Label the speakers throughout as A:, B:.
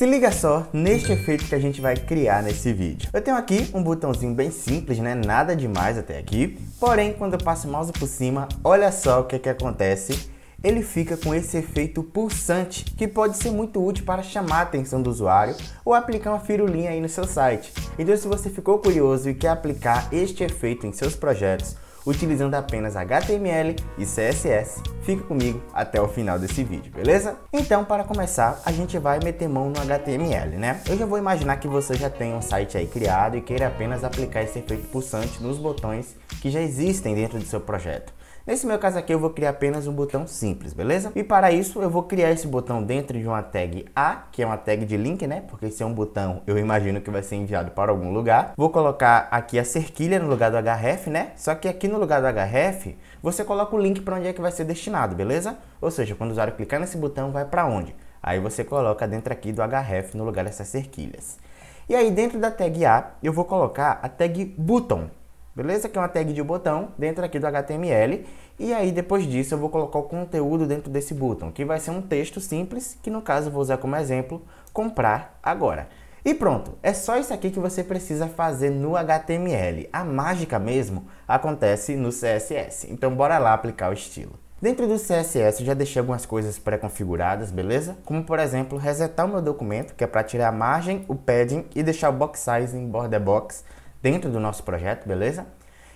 A: Se liga só neste efeito que a gente vai criar nesse vídeo. Eu tenho aqui um botãozinho bem simples, né? Nada demais até aqui. Porém, quando eu passo o mouse por cima, olha só o que acontece. Ele fica com esse efeito pulsante, que pode ser muito útil para chamar a atenção do usuário ou aplicar uma firulinha aí no seu site. Então, se você ficou curioso e quer aplicar este efeito em seus projetos, utilizando apenas HTML e CSS, fica comigo até o final desse vídeo, beleza? Então, para começar, a gente vai meter mão no HTML, né? Eu já vou imaginar que você já tem um site aí criado e queira apenas aplicar esse efeito pulsante nos botões que já existem dentro do seu projeto. Nesse meu caso aqui eu vou criar apenas um botão simples, beleza? E para isso eu vou criar esse botão dentro de uma tag A, que é uma tag de link, né? Porque esse é um botão, eu imagino que vai ser enviado para algum lugar. Vou colocar aqui a cerquilha no lugar do href, né? Só que aqui no lugar do href, você coloca o link para onde é que vai ser destinado, beleza? Ou seja, quando o usuário clicar nesse botão, vai para onde? Aí você coloca dentro aqui do href no lugar dessas cerquilhas. E aí dentro da tag A, eu vou colocar a tag button. Beleza? Que é uma tag de botão dentro aqui do HTML. E aí depois disso eu vou colocar o conteúdo dentro desse botão, que vai ser um texto simples, que no caso eu vou usar como exemplo, comprar agora. E pronto, é só isso aqui que você precisa fazer no HTML. A mágica mesmo acontece no CSS. Então bora lá aplicar o estilo. Dentro do CSS eu já deixei algumas coisas pré-configuradas, beleza? Como por exemplo, resetar o meu documento, que é para tirar a margem, o padding e deixar o box size em border box dentro do nosso projeto, beleza?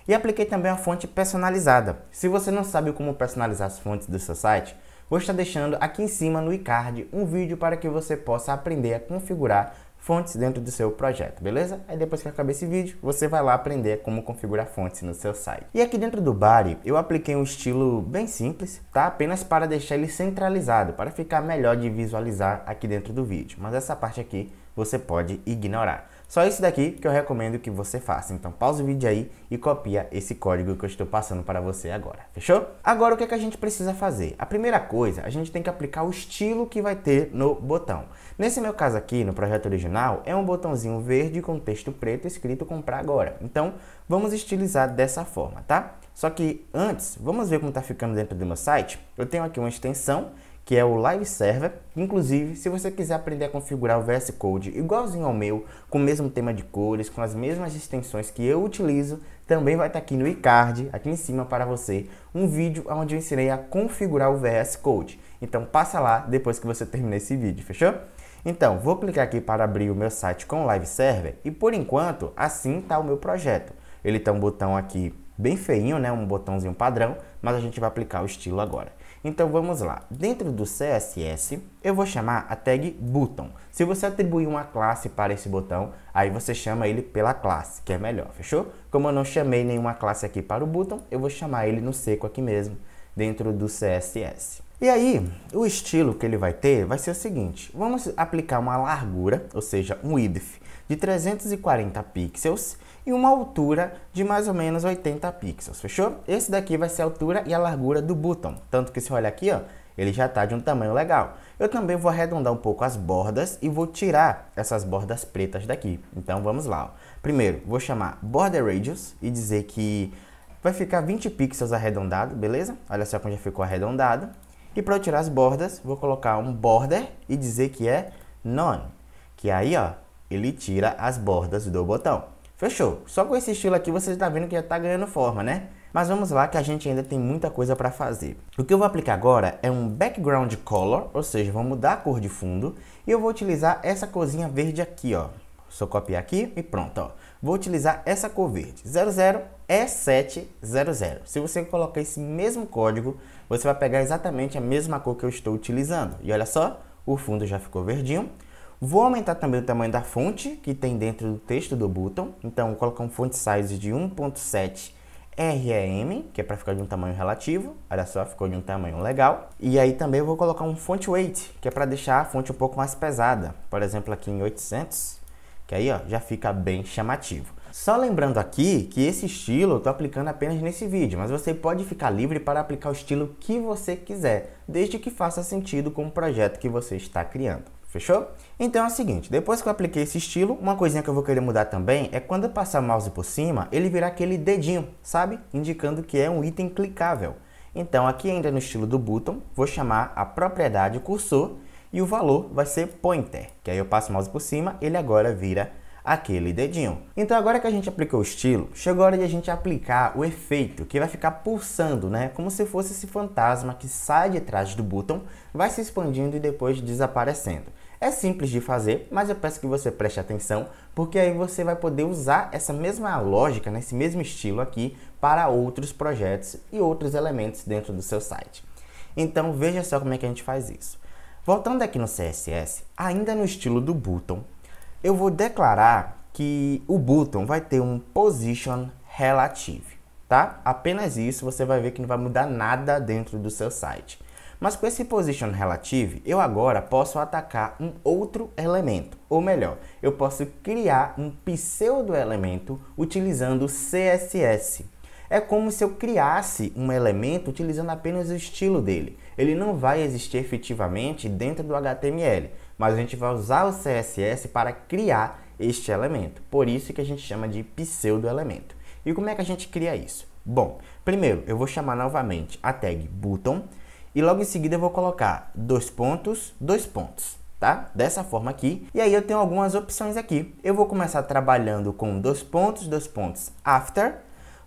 A: E apliquei também a fonte personalizada. Se você não sabe como personalizar as fontes do seu site, vou estar deixando aqui em cima no iCard um vídeo para que você possa aprender a configurar fontes dentro do seu projeto, beleza? Aí depois que acabar esse vídeo, você vai lá aprender como configurar fontes no seu site. E aqui dentro do body, eu apliquei um estilo bem simples, tá? Apenas para deixar ele centralizado, para ficar melhor de visualizar aqui dentro do vídeo. Mas essa parte aqui você pode ignorar. Só isso daqui que eu recomendo que você faça. Então pausa o vídeo aí e copia esse código que eu estou passando para você agora. Fechou? Agora o que a gente precisa fazer? A primeira coisa, a gente tem que aplicar o estilo que vai ter no botão. Nesse meu caso aqui, no projeto original, é um botãozinho verde com texto preto escrito comprar agora. Então vamos estilizar dessa forma, tá? Só que antes, vamos ver como está ficando dentro do meu site. Eu tenho aqui uma extensão, que é o Live Server. Inclusive, se você quiser aprender a configurar o VS Code igualzinho ao meu, com o mesmo tema de cores, com as mesmas extensões que eu utilizo, também vai estar aqui no iCard, aqui em cima para você, um vídeo onde eu ensinei a configurar o VS Code. Então passa lá depois que você terminar esse vídeo, fechou? Então, vou clicar aqui para abrir o meu site com o Live Server e por enquanto, assim está o meu projeto. Ele tem um botão aqui bem feinho, né? Um botãozinho padrão, mas a gente vai aplicar o estilo agora. Então vamos lá, dentro do CSS eu vou chamar a tag button. Se você atribuir uma classe para esse botão, aí você chama ele pela classe, que é melhor, fechou? Como eu não chamei nenhuma classe aqui para o button, eu vou chamar ele no seco aqui mesmo, dentro do CSS. E aí, o estilo que ele vai ter vai ser o seguinte, vamos aplicar uma largura, ou seja, um width de 340 pixels e uma altura de mais ou menos 80 pixels, fechou? Esse daqui vai ser a altura e a largura do botão, tanto que se olhar aqui, ó, ele já está de um tamanho legal. Eu também vou arredondar um pouco as bordas e vou tirar essas bordas pretas daqui. Então vamos lá, ó. Primeiro, vou chamar border radius e dizer que vai ficar 20 pixels arredondado, beleza? Olha só como já ficou arredondado. E para eu tirar as bordas, vou colocar um border e dizer que é none, que aí, ó, ele tira as bordas do botão. Fechou? Só com esse estilo aqui você está vendo que já está ganhando forma, né? Mas vamos lá que a gente ainda tem muita coisa para fazer. O que eu vou aplicar agora é um background color, ou seja, vou mudar a cor de fundo e eu vou utilizar essa corzinha verde aqui, ó. Só copiar aqui e pronto, ó. Vou utilizar essa cor verde, 00E700. Se você colocar esse mesmo código, você vai pegar exatamente a mesma cor que eu estou utilizando. E olha só, o fundo já ficou verdinho. Vou aumentar também o tamanho da fonte que tem dentro do texto do botão. Então, vou colocar um font size de 1.7 REM, que é para ficar de um tamanho relativo. Olha só, ficou de um tamanho legal. E aí também eu vou colocar um font weight, que é para deixar a fonte um pouco mais pesada. Por exemplo, aqui em 800, que aí, ó, já fica bem chamativo. Só lembrando aqui que esse estilo eu estou aplicando apenas nesse vídeo, mas você pode ficar livre para aplicar o estilo que você quiser, desde que faça sentido com o projeto que você está criando. Fechou? Então é o seguinte, depois que eu apliquei esse estilo, uma coisinha que eu vou querer mudar também é quando eu passar o mouse por cima, ele virar aquele dedinho, sabe? Indicando que é um item clicável. Então aqui ainda no estilo do button, vou chamar a propriedade cursor e o valor vai ser pointer, que aí eu passo o mouse por cima, ele agora vira aquele dedinho. Então agora que a gente aplicou o estilo, chegou a hora de a gente aplicar o efeito, que vai ficar pulsando, né? Como se fosse esse fantasma que sai de trás do botão, vai se expandindo e depois desaparecendo. É simples de fazer, mas eu peço que você preste atenção, porque aí você vai poder usar essa mesma lógica, né? Esse mesmo estilo aqui, para outros projetos e outros elementos dentro do seu site. Então veja só como é que a gente faz isso. Voltando aqui no CSS, ainda no estilo do button, eu vou declarar que o button vai ter um position relative, tá? Apenas isso, você vai ver que não vai mudar nada dentro do seu site. Mas com esse position relative, eu agora posso atacar um outro elemento, ou melhor, eu posso criar um pseudo-elemento utilizando o CSS. É como se eu criasse um elemento utilizando apenas o estilo dele. Ele não vai existir efetivamente dentro do HTML, mas a gente vai usar o CSS para criar este elemento. Por isso que a gente chama de pseudo-elemento. E como é que a gente cria isso? Bom, primeiro eu vou chamar novamente a tag button e logo em seguida eu vou colocar dois pontos, tá? Dessa forma aqui. E aí eu tenho algumas opções aqui. Eu vou começar trabalhando com dois pontos, after.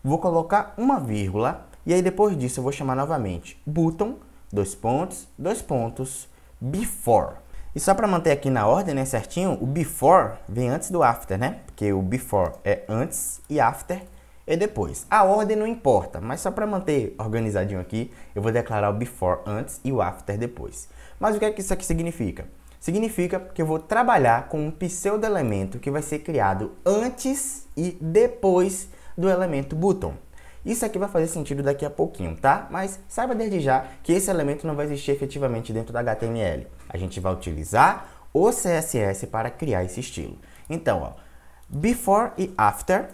A: Vou colocar uma vírgula e aí depois disso eu vou chamar novamente button, dois pontos, before. E só para manter aqui na ordem, né, certinho, o before vem antes do after, né? Porque o before é antes e after é depois. A ordem não importa, mas só para manter organizadinho aqui, eu vou declarar o before antes e o after depois. Mas o que é que isso aqui significa? Significa que eu vou trabalhar com um pseudo-elemento que vai ser criado antes e depois do elemento button. Isso aqui vai fazer sentido daqui a pouquinho, tá? Mas saiba desde já que esse elemento não vai existir efetivamente dentro da HTML. A gente vai utilizar o CSS para criar esse estilo. Então, ó, before e after,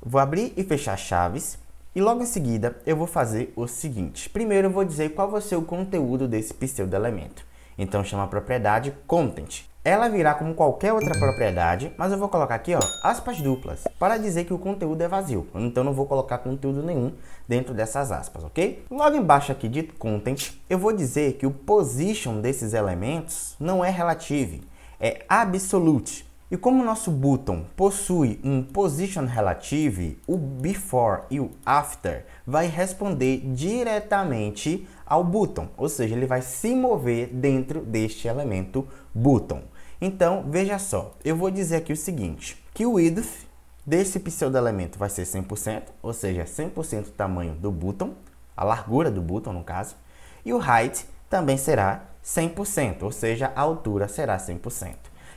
A: vou abrir e fechar chaves e logo em seguida eu vou fazer o seguinte. Primeiro eu vou dizer qual vai ser o conteúdo desse pseudo-elemento. Então chama a propriedade content. Ela virá como qualquer outra propriedade, mas eu vou colocar aqui, ó, aspas duplas, para dizer que o conteúdo é vazio. Então não vou colocar conteúdo nenhum dentro dessas aspas, ok? Logo embaixo aqui de content, eu vou dizer que o position desses elementos não é relative, é absolute. E como o nosso button possui um position relative, o before e o after vai responder diretamente ao button, ou seja, ele vai se mover dentro deste elemento button. Então, veja só, eu vou dizer aqui o seguinte, que o width desse pseudo-elemento vai ser 100%, ou seja, 100% o tamanho do button, a largura do button no caso, e o height também será 100%, ou seja, a altura será 100%.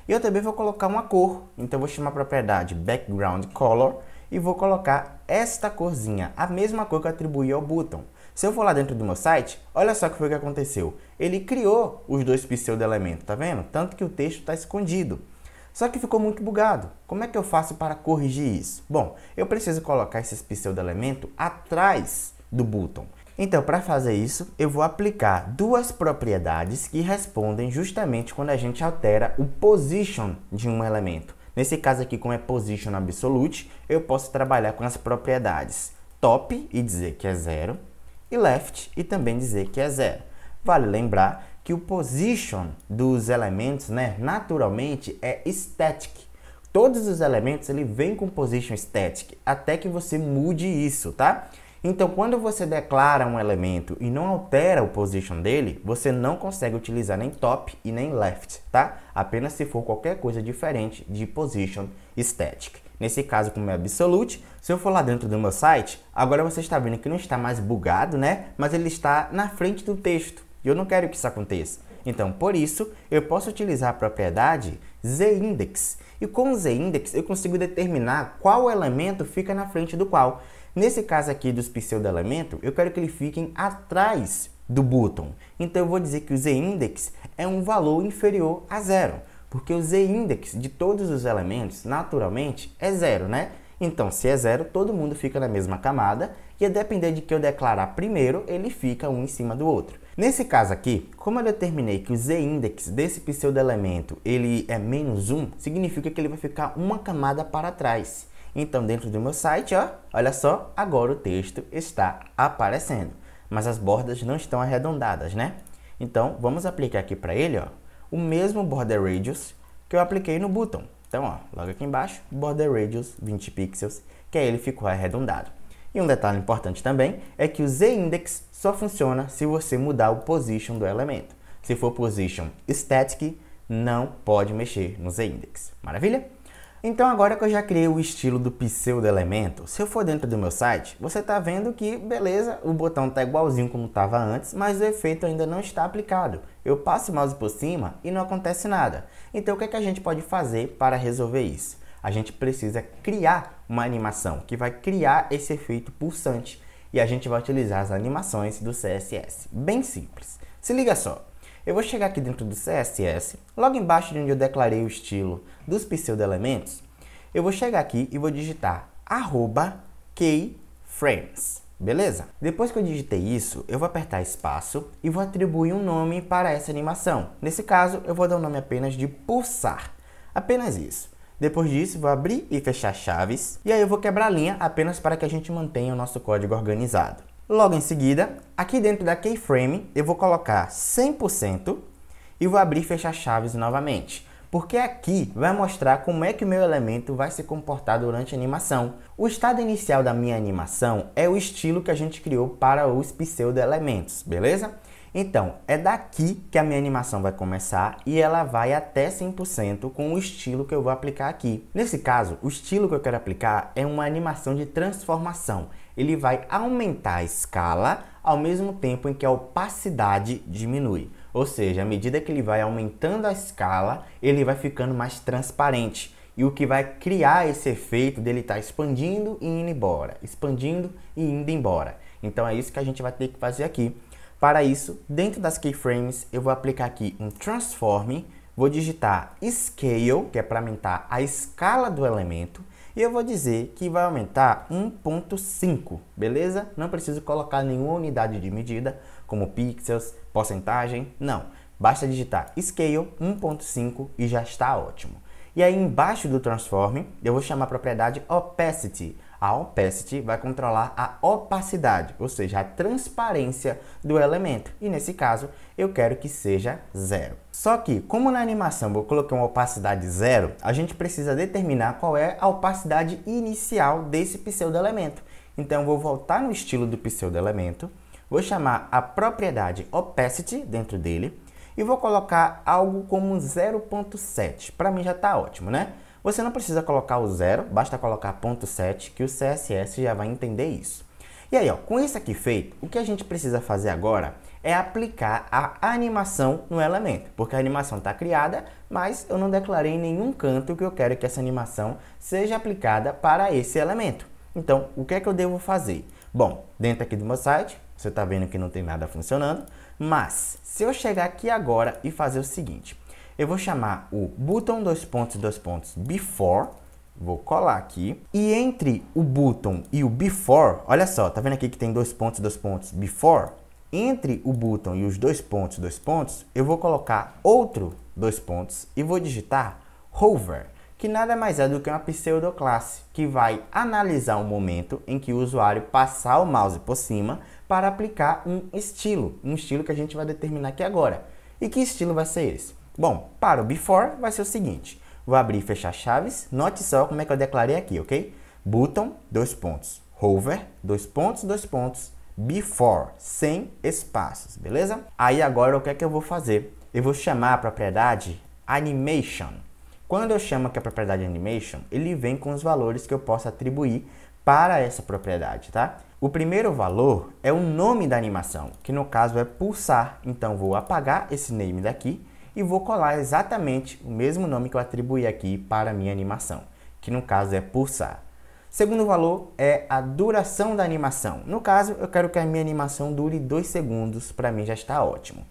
A: E eu também vou colocar uma cor, então eu vou chamar a propriedade background color e vou colocar esta corzinha, a mesma cor que eu atribuí ao button. Se eu for lá dentro do meu site, olha só o que foi que aconteceu. Ele criou os dois pseudo-elementos, tá vendo? Tanto que o texto está escondido. Só que ficou muito bugado. Como é que eu faço para corrigir isso? Bom, eu preciso colocar esses pseudo-elementos atrás do button. Então, para fazer isso, eu vou aplicar duas propriedades que respondem justamente quando a gente altera o position de um elemento. Nesse caso aqui, como é position absolute, eu posso trabalhar com as propriedades top e dizer que é 0 e left e também dizer que é 0. Vale lembrar que o position dos elementos, né, naturalmente é static. Todos os elementos ele vem com position static, até que você mude isso, tá? Então, quando você declara um elemento e não altera o position dele, você não consegue utilizar nem top e nem left, tá? Apenas se for qualquer coisa diferente de position static. Nesse caso, como é absolute, se eu for lá dentro do meu site, agora você está vendo que não está mais bugado, né? Mas ele está na frente do texto. E eu não quero que isso aconteça. Então, por isso, eu posso utilizar a propriedade zIndex. E com o zIndex, eu consigo determinar qual elemento fica na frente do qual. Nesse caso aqui dos pseudo-elementos, eu quero que eles fiquem atrás do button. Então, eu vou dizer que o zIndex é um valor inferior a 0. Porque o zIndex de todos os elementos, naturalmente, é 0, né? Então, se é 0, todo mundo fica na mesma camada. E a depender de que eu declarar primeiro, ele fica um em cima do outro. Nesse caso aqui, como eu determinei que o zIndex desse pseudo-elemento ele é -1, significa que ele vai ficar uma camada para trás. Então, dentro do meu site, ó, olha só, agora o texto está aparecendo. Mas as bordas não estão arredondadas, né? Então, vamos aplicar aqui para ele, ó, o mesmo border radius que eu apliquei no button. Então, ó, logo aqui embaixo, border radius 20 pixels, que aí ele ficou arredondado. E um detalhe importante também é que o z-index só funciona se você mudar o position do elemento. Se for position static, não pode mexer no z-index. Maravilha? Então agora que eu já criei o estilo do pseudo-elemento, se eu for dentro do meu site, você está vendo que, beleza, o botão está igualzinho como estava antes, mas o efeito ainda não está aplicado. Eu passo o mouse por cima e não acontece nada. Então o que é que a gente pode fazer para resolver isso? A gente precisa criar uma animação que vai criar esse efeito pulsante e a gente vai utilizar as animações do CSS. Bem simples. Se liga só. Eu vou chegar aqui dentro do CSS, logo embaixo de onde eu declarei o estilo dos pseudo-elementos, eu vou chegar aqui e vou digitar @keyframes, beleza? Depois que eu digitei isso, eu vou apertar espaço e vou atribuir um nome para essa animação. Nesse caso, eu vou dar o nome apenas de pulsar, apenas isso. Depois disso, vou abrir e fechar chaves, e aí eu vou quebrar a linha apenas para que a gente mantenha o nosso código organizado. Logo em seguida, aqui dentro da keyframe, eu vou colocar 100% e vou abrir e fechar chaves novamente. Porque aqui vai mostrar como é que o meu elemento vai se comportar durante a animação. O estado inicial da minha animação é o estilo que a gente criou para os pseudo-elementos, beleza? Então, é daqui que a minha animação vai começar e ela vai até 100% com o estilo que eu vou aplicar aqui. Nesse caso, o estilo que eu quero aplicar é uma animação de transformação. Ele vai aumentar a escala ao mesmo tempo em que a opacidade diminui. Ou seja, à medida que ele vai aumentando a escala, ele vai ficando mais transparente. E o que vai criar esse efeito dele estar expandindo e indo embora, expandindo e indo embora. Então é isso que a gente vai ter que fazer aqui. Para isso, dentro das keyframes, eu vou aplicar aqui um transform, vou digitar scale, que é para aumentar a escala do elemento, e eu vou dizer que vai aumentar 1.5, beleza? Não preciso colocar nenhuma unidade de medida, como pixels, porcentagem, não. Basta digitar scale 1.5 e já está ótimo. E aí embaixo do transform, eu vou chamar a propriedade opacity. A opacity vai controlar a opacidade, ou seja, a transparência do elemento. E nesse caso, eu quero que seja 0. Só que, como na animação eu coloquei uma opacidade 0, a gente precisa determinar qual é a opacidade inicial desse pseudo-elemento. Então, eu vou voltar no estilo do pseudo-elemento, vou chamar a propriedade opacity dentro dele e vou colocar algo como 0.7. Para mim já está ótimo, né? Você não precisa colocar o 0, basta colocar 0.7 que o CSS já vai entender isso. E aí, ó, com isso aqui feito, o que a gente precisa fazer agora é aplicar a animação no elemento, porque a animação está criada, mas eu não declarei em nenhum canto que eu quero que essa animação seja aplicada para esse elemento. Então, o que é que eu devo fazer? Bom, dentro aqui do meu site, você está vendo que não tem nada funcionando, mas se eu chegar aqui agora e fazer o seguinte, eu vou chamar o button before, vou colar aqui, e entre o button e o before, olha só, tá vendo aqui que tem dois pontos before? Entre o button e os dois pontos, eu vou colocar outro dois pontos e vou digitar hover, que nada mais é do que uma pseudoclasse que vai analisar o momento em que o usuário passar o mouse por cima para aplicar um estilo que a gente vai determinar aqui agora. E que estilo vai ser esse? Bom, para o before vai ser o seguinte, vou abrir e fechar chaves, note só como é que eu declarei aqui, ok? Button, dois pontos, hover, dois pontos, before, sem espaços, beleza? Aí agora o que é que eu vou fazer? Eu vou chamar a propriedade animation. Quando eu chamo aqui a propriedade animation, ele vem com os valores que eu posso atribuir para essa propriedade, tá? O primeiro valor é o nome da animação, que no caso é pulsar, então vou apagar esse name daqui e vou colar exatamente o mesmo nome que eu atribuí aqui para a minha animação, que no caso é pulsar. Segundo valor é a duração da animação. No caso, eu quero que a minha animação dure 2 segundos, para mim já está ótimo.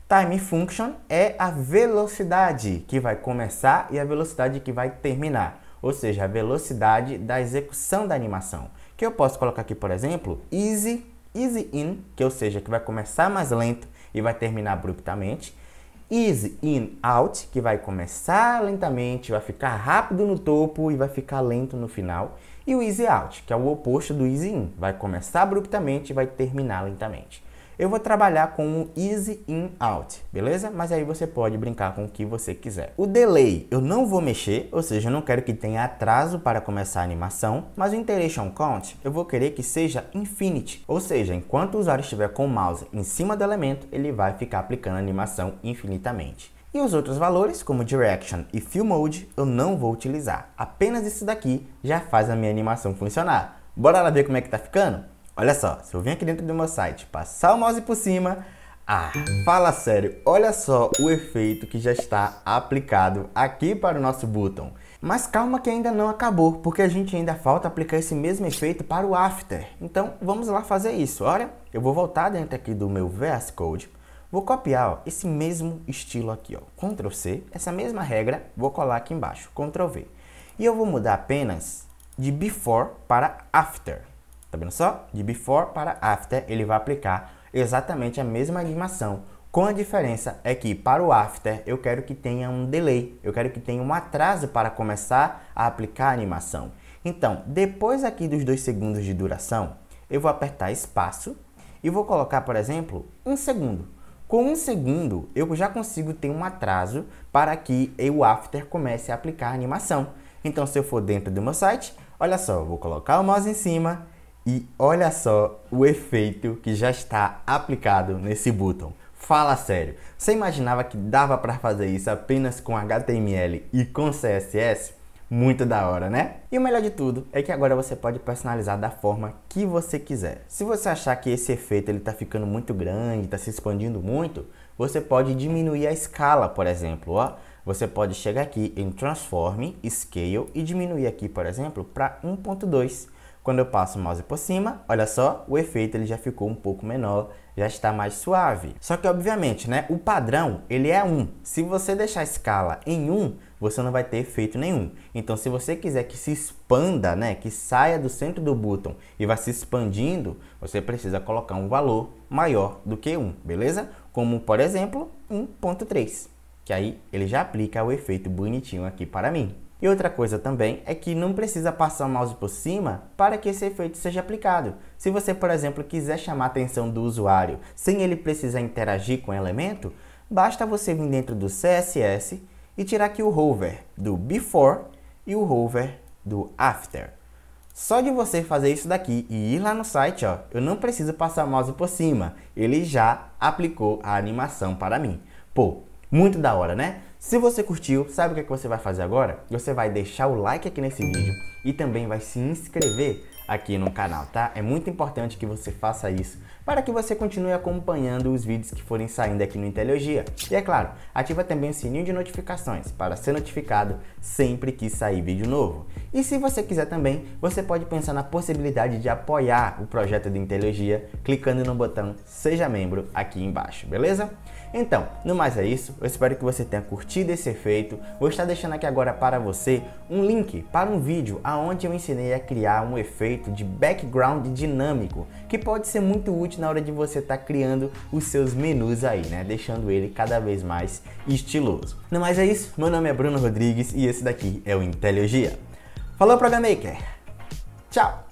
A: Time function é a velocidade que vai começar e a velocidade que vai terminar, ou seja, a velocidade da execução da animação. Que eu posso colocar aqui, por exemplo, easy in, que ou seja, que vai começar mais lento e vai terminar abruptamente. Easy in out, que vai começar lentamente, vai ficar rápido no topo e vai ficar lento no final. E o easy out, que é o oposto do easy in, vai começar abruptamente e vai terminar lentamente. Eu vou trabalhar com um Easy In Out, beleza? Mas aí você pode brincar com o que você quiser. O Delay eu não vou mexer, ou seja, eu não quero que tenha atraso para começar a animação, mas o Iteration Count eu vou querer que seja Infinity, ou seja, enquanto o usuário estiver com o mouse em cima do elemento, ele vai ficar aplicando a animação infinitamente. E os outros valores, como Direction e Fill Mode, eu não vou utilizar. Apenas isso daqui já faz a minha animação funcionar. Bora lá ver como é que tá ficando? Olha só, se eu vir aqui dentro do meu site, passar o mouse por cima... fala sério, olha só o efeito que já está aplicado aqui para o nosso botão. Mas calma que ainda não acabou, porque a gente ainda falta aplicar esse mesmo efeito para o After. Então vamos lá fazer isso. Olha, eu vou voltar dentro aqui do meu VS Code. Vou copiar esse mesmo estilo aqui, ó, Ctrl C, essa mesma regra, vou colar aqui embaixo, Ctrl V. E eu vou mudar apenas de Before para After. Tá vendo só? De Before para After, ele vai aplicar exatamente a mesma animação, com a diferença é que para o After eu quero que tenha um delay, eu quero que tenha um atraso para começar a aplicar a animação. Então, depois aqui dos 2 segundos de duração, eu vou apertar espaço e vou colocar, por exemplo, 1 segundo. Com 1 segundo, eu já consigo ter um atraso para que o After comece a aplicar a animação. Então, se eu for dentro do meu site, olha só, eu vou colocar o mouse em cima e olha só o efeito que já está aplicado nesse botão. Fala sério, você imaginava que dava para fazer isso apenas com HTML e com CSS? Muito da hora, né? E o melhor de tudo é que agora você pode personalizar da forma que você quiser. Se você achar que esse efeito está ficando muito grande, está se expandindo muito, você pode diminuir a escala, por exemplo. Ó. Você pode chegar aqui em Transform, Scale e diminuir aqui, por exemplo, para 1.2. Quando eu passo o mouse por cima, olha só, o efeito ele já ficou um pouco menor, já está mais suave. Só que, obviamente, né, o padrão ele é 1. Se você deixar a escala em 1, você não vai ter efeito nenhum. Então, se você quiser que se expanda, né, que saia do centro do botão e vá se expandindo, você precisa colocar um valor maior do que 1, beleza? Como, por exemplo, 1.3, que aí ele já aplica o efeito bonitinho aqui para mim. E outra coisa também é que não precisa passar o mouse por cima para que esse efeito seja aplicado. Se você, por exemplo, quiser chamar a atenção do usuário sem ele precisar interagir com o elemento, basta você vir dentro do CSS e tirar aqui o hover do Before e o hover do After. Só de você fazer isso daqui e ir lá no site, ó, eu não preciso passar o mouse por cima. Ele já aplicou a animação para mim. Pô, muito da hora, né? Se você curtiu, sabe o que é que você vai fazer agora? Você vai deixar o like aqui nesse vídeo e também vai se inscrever aqui no canal, tá? É muito importante que você faça isso para que você continue acompanhando os vídeos que forem saindo aqui no Inteliologia. E é claro, ativa também o sininho de notificações para ser notificado sempre que sair vídeo novo. E se você quiser também, você pode pensar na possibilidade de apoiar o projeto do Inteliologia clicando no botão Seja Membro aqui embaixo, beleza? Então, no mais é isso, eu espero que você tenha curtido esse efeito. Vou estar deixando aqui agora para você um link para um vídeo onde eu ensinei a criar um efeito de background dinâmico, que pode ser muito útil na hora de você estar criando os seus menus aí, né? Deixando ele cada vez mais estiloso. No mais é isso, meu nome é Bruno Rodrigues e esse daqui é o Inteliologia. Falou, Program Maker! Tchau!